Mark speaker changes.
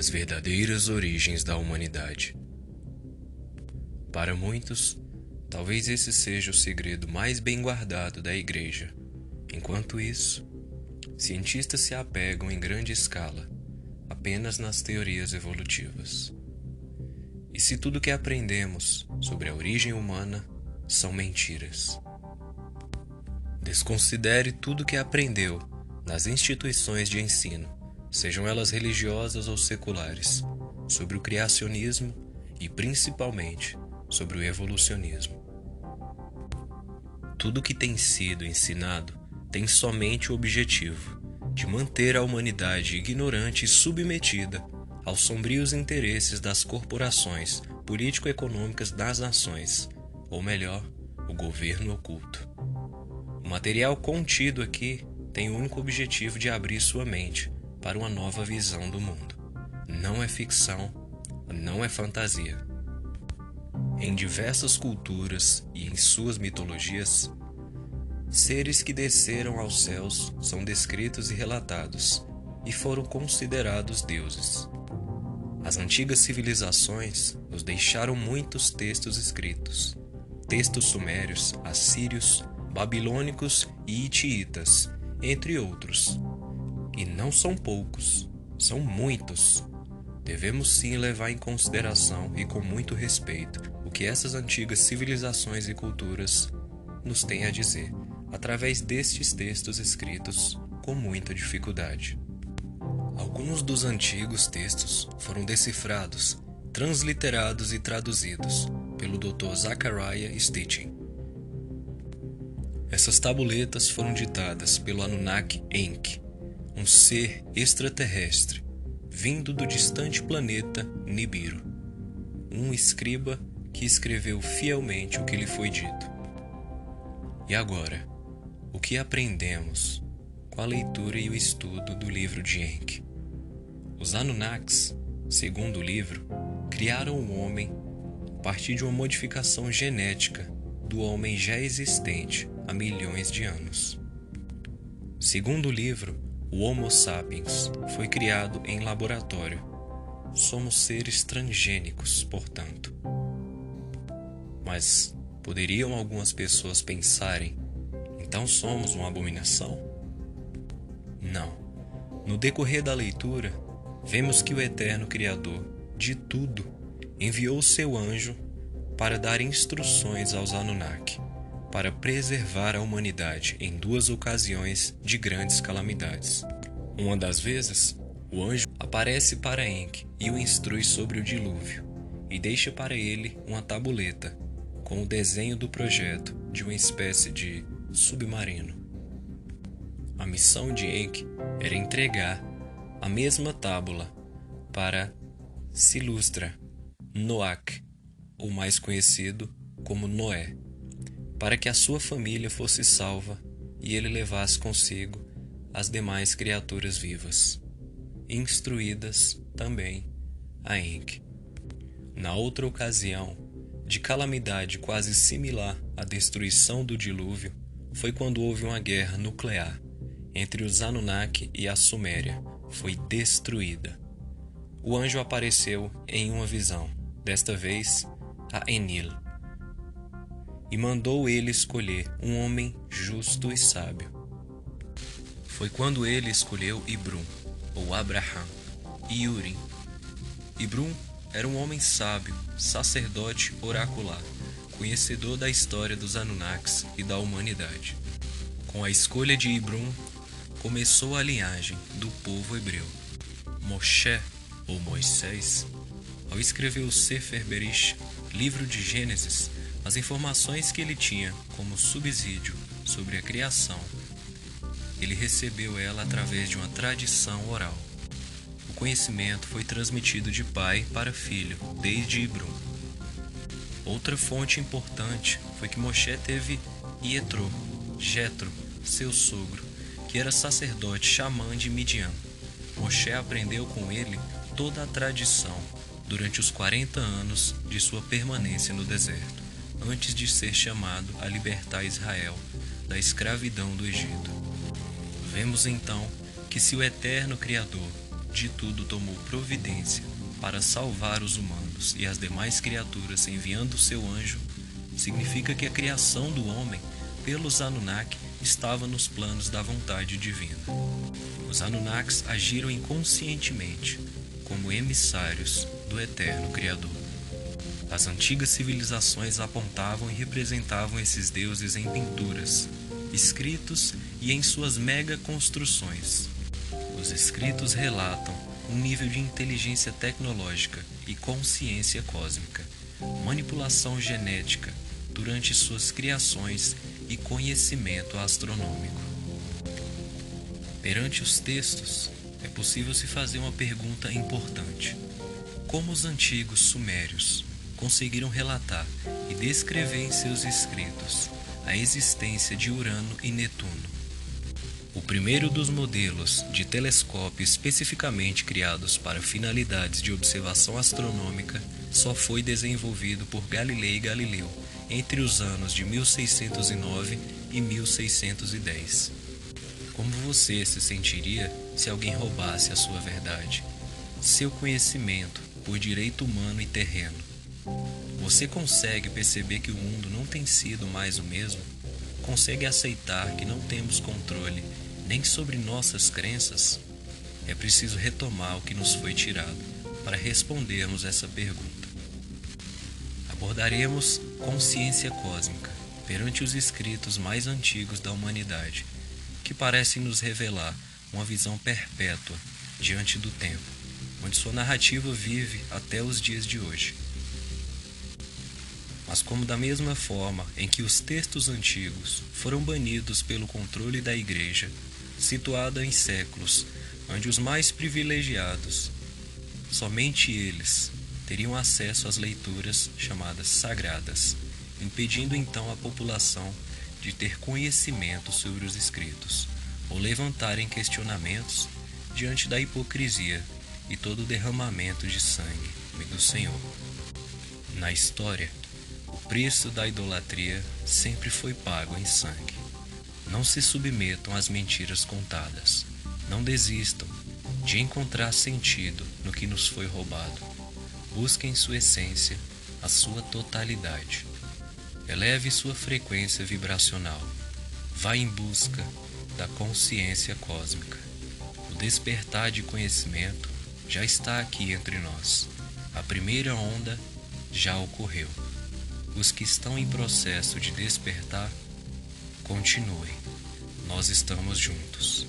Speaker 1: as verdadeiras origens da humanidade. Para muitos, talvez esse seja o segredo mais bem guardado da Igreja. Enquanto isso, cientistas se apegam em grande escala apenas nas teorias evolutivas. E se tudo que aprendemos sobre a origem humana são mentiras? Desconsidere tudo que aprendeu nas instituições de ensino, sejam elas religiosas ou seculares, sobre o criacionismo e, principalmente, sobre o evolucionismo. Tudo que tem sido ensinado tem somente o objetivo de manter a humanidade ignorante e submetida aos sombrios interesses das corporações político-econômicas das nações, ou melhor, o governo oculto. O material contido aqui tem o único objetivo de abrir sua mente para uma nova visão do mundo. Não é ficção, não é fantasia. Em diversas culturas e em suas mitologias, seres que desceram aos céus são descritos e relatados, e foram considerados deuses. As antigas civilizações nos deixaram muitos textos escritos, textos sumérios, assírios, babilônicos e hititas, entre outros. E não são poucos, são muitos. Devemos sim levar em consideração e com muito respeito o que essas antigas civilizações e culturas nos têm a dizer, através destes textos escritos com muita dificuldade. Alguns dos antigos textos foram decifrados, transliterados e traduzidos pelo Dr. Zachariah Stitchin. Essas tabuletas foram ditadas pelo Anunnaki Enki, um ser extraterrestre vindo do distante planeta Nibiru, um escriba que escreveu fielmente o que lhe foi dito. E agora, o que aprendemos com a leitura e o estudo do livro de Enki? Os Anunnakis, segundo o livro, criaram o homem a partir de uma modificação genética do homem já existente há milhões de anos. Segundo o livro, o Homo sapiens foi criado em laboratório. Somos seres transgênicos, portanto. Mas poderiam algumas pessoas pensarem: então somos uma abominação? Não. No decorrer da leitura, vemos que o eterno Criador de tudo enviou seu anjo para dar instruções aos Anunnaki, para preservar a humanidade em duas ocasiões de grandes calamidades. Uma das vezes, o anjo aparece para Enki e o instrui sobre o dilúvio, e deixa para ele uma tabuleta com o desenho do projeto de uma espécie de submarino. A missão de Enki era entregar a mesma tábula para Silustra Noach, ou mais conhecido como Noé, para que a sua família fosse salva e ele levasse consigo as demais criaturas vivas, instruídas também a Enki. Na outra ocasião, de calamidade quase similar à destruição do dilúvio, foi quando houve uma guerra nuclear entre os Anunnaki e a Suméria. Foi destruída. O anjo apareceu em uma visão, desta vez a Enlil, e mandou ele escolher um homem justo e sábio. Foi quando ele escolheu Ibrum, ou Abraham, e Urim. Ibrum era um homem sábio, sacerdote oracular, conhecedor da história dos Anunnakis e da humanidade. Com a escolha de Ibrum, começou a linhagem do povo hebreu. Moshe, ou Moisés, ao escrever o Sefer Bereshit, livro de Gênesis, as informações que ele tinha como subsídio sobre a criação, ele recebeu ela através de uma tradição oral. O conhecimento foi transmitido de pai para filho, desde Ibrum. Outra fonte importante foi que Moshe teve Ietro, Jetro, seu sogro, que era sacerdote xamã de Midian. Moshe aprendeu com ele toda a tradição durante os 40 anos de sua permanência no deserto, antes de ser chamado a libertar Israel da escravidão do Egito. Vemos então que se o eterno Criador de tudo tomou providência para salvar os humanos e as demais criaturas enviando seu anjo, significa que a criação do homem pelos Anunnaki estava nos planos da vontade divina. Os Anunnakis agiram inconscientemente como emissários do eterno Criador. As antigas civilizações apontavam e representavam esses deuses em pinturas, escritos e em suas mega-construções. Os escritos relatam um nível de inteligência tecnológica e consciência cósmica, manipulação genética durante suas criações e conhecimento astronômico. Perante os textos, é possível se fazer uma pergunta importante: como os antigos sumérios conseguiram relatar e descrever em seus escritos a existência de Urano e Netuno? O primeiro dos modelos de telescópio especificamente criados para finalidades de observação astronômica só foi desenvolvido por Galileu Galileu entre os anos de 1609 e 1610. Como você se sentiria se alguém roubasse a sua verdade, seu conhecimento por direito humano e terreno? Você consegue perceber que o mundo não tem sido mais o mesmo? Consegue aceitar que não temos controle nem sobre nossas crenças? É preciso retomar o que nos foi tirado para respondermos essa pergunta. Abordaremos consciência cósmica perante os escritos mais antigos da humanidade, que parecem nos revelar uma visão perpétua diante do tempo, onde sua narrativa vive até os dias de hoje. Mas como da mesma forma em que os textos antigos foram banidos pelo controle da Igreja, situada em séculos onde os mais privilegiados, somente eles, teriam acesso às leituras chamadas sagradas, impedindo então a população de ter conhecimento sobre os escritos, ou levantarem questionamentos diante da hipocrisia e todo o derramamento de sangue do Senhor. Na história, o preço da idolatria sempre foi pago em sangue. Não se submetam às mentiras contadas. Não desistam de encontrar sentido no que nos foi roubado. Busquem sua essência, a sua totalidade. Eleve sua frequência vibracional. Vá em busca da consciência cósmica. O despertar de conhecimento já está aqui entre nós. A primeira onda já ocorreu. Os que estão em processo de despertar, continuem. Nós estamos juntos.